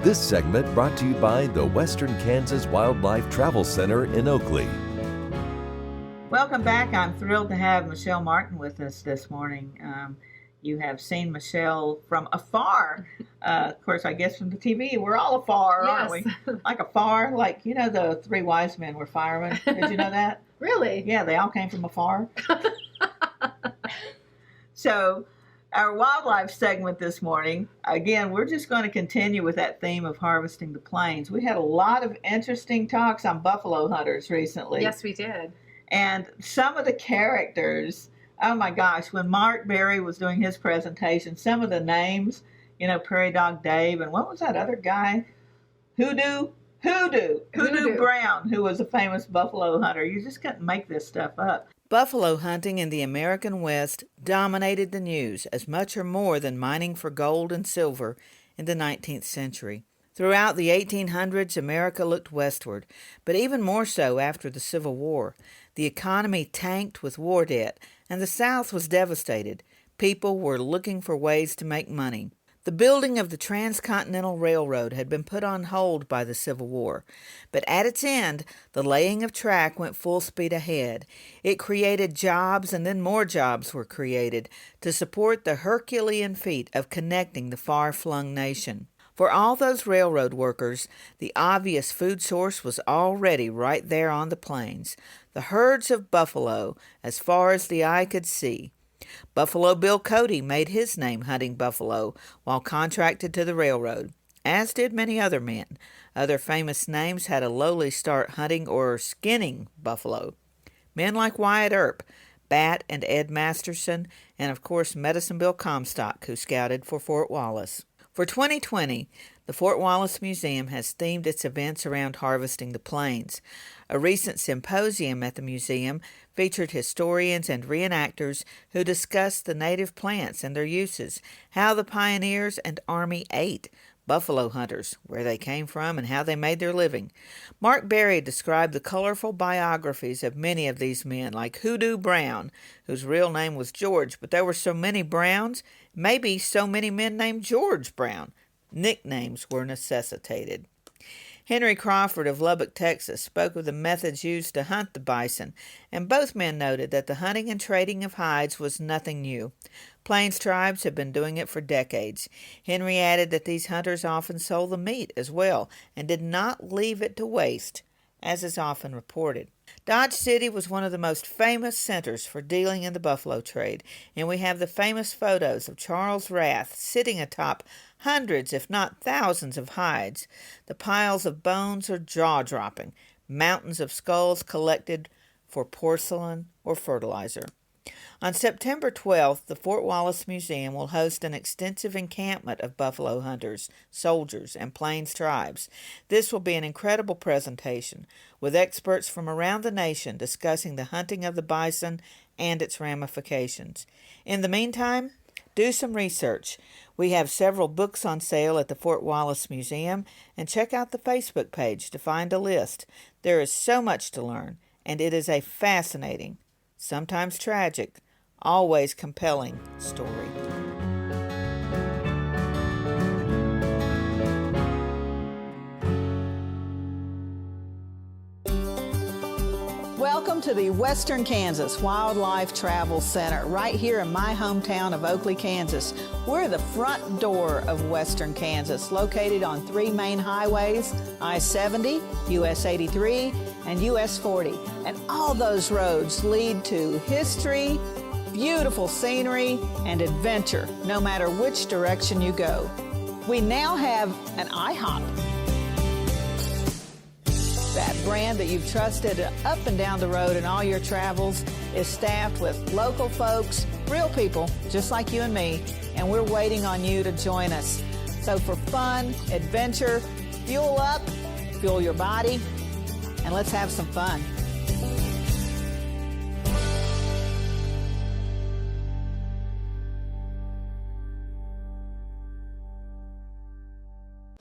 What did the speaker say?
This segment brought to you by the Western Kansas Wildlife Travel Center in Oakley. Welcome back. I'm thrilled to have Michelle Martin with us this morning. You have seen Michelle from afar. Of course, I guess from the TV, we're all afar, aren't we? Like afar, like, you know, the three wise men were firemen. Did you know that? Really? Yeah, they all came from afar. So, our wildlife segment this morning, again, we're just going to continue with that theme of harvesting the plains. We had a lot of interesting talks on buffalo hunters recently. Yes, we did. And some of the characters, oh my gosh, when Mark Berry was doing his presentation, some of the names, you know, Prairie Dog Dave, and what was that other guy? Hoodoo Brown, who was a famous buffalo hunter. You just couldn't make this stuff up. Buffalo hunting in the American West dominated the news as much or more than mining for gold and silver in the 19th century. Throughout the 1800s, America looked westward, but even more so after the Civil War. The economy tanked with war debt, and the South was devastated. People were looking for ways to make money. The building of the Transcontinental Railroad had been put on hold by the Civil War, but at its end, the laying of track went full speed ahead. It created jobs, and then more jobs were created to support the Herculean feat of connecting the far-flung nation. For all those railroad workers, the obvious food source was already right there on the plains. The herds of buffalo as far as the eye could see. Buffalo Bill Cody made his name hunting buffalo while contracted to the railroad, as did many other men. Other famous names had a lowly start hunting or skinning buffalo. Men like Wyatt Earp, Bat and Ed Masterson, and of course Medicine Bill Comstock, who scouted for Fort Wallace. For 2020, the Fort Wallace Museum has themed its events around harvesting the plains. A recent symposium at the museum featured historians and reenactors who discussed the native plants and their uses, how the pioneers and Army ate, buffalo hunters, where they came from and how they made their living. Mark Berry described the colorful biographies of many of these men, like Hoodoo Brown, whose real name was George, but there were so many Browns, maybe so many men named George Brown. Nicknames were necessitated. Henry Crawford of Lubbock, Texas, spoke of the methods used to hunt the bison, and both men noted that the hunting and trading of hides was nothing new. Plains tribes have been doing it for decades. Henry added that these hunters often sold the meat as well, and did not leave it to waste, as is often reported. Dodge City was one of the most famous centers for dealing in the buffalo trade, and we have the famous photos of Charles Rath sitting atop hundreds, if not thousands, of hides. The piles of bones are jaw-dropping, mountains of skulls collected for porcelain or fertilizer. On September 12th, the Fort Wallace Museum will host an extensive encampment of buffalo hunters, soldiers, and plains tribes. This will be an incredible presentation, with experts from around the nation discussing the hunting of the bison and its ramifications. In the meantime, do some research. We have several books on sale at the Fort Wallace Museum, and check out the Facebook page to find a list. There is so much to learn, and it is a fascinating, sometimes tragic, always compelling story. Welcome to the Western Kansas Wildlife Travel Center, right here in my hometown of Oakley, Kansas. We're the front door of Western Kansas, located on three main highways, I-70, US 83, and US 40. And all those roads lead to history, beautiful scenery, and adventure, no matter which direction you go. We now have an IHOP. That brand that you've trusted up and down the road in all your travels is staffed with local folks, real people, just like you and me, and we're waiting on you to join us. So for fun, adventure, fuel up, fuel your body, and let's have some fun.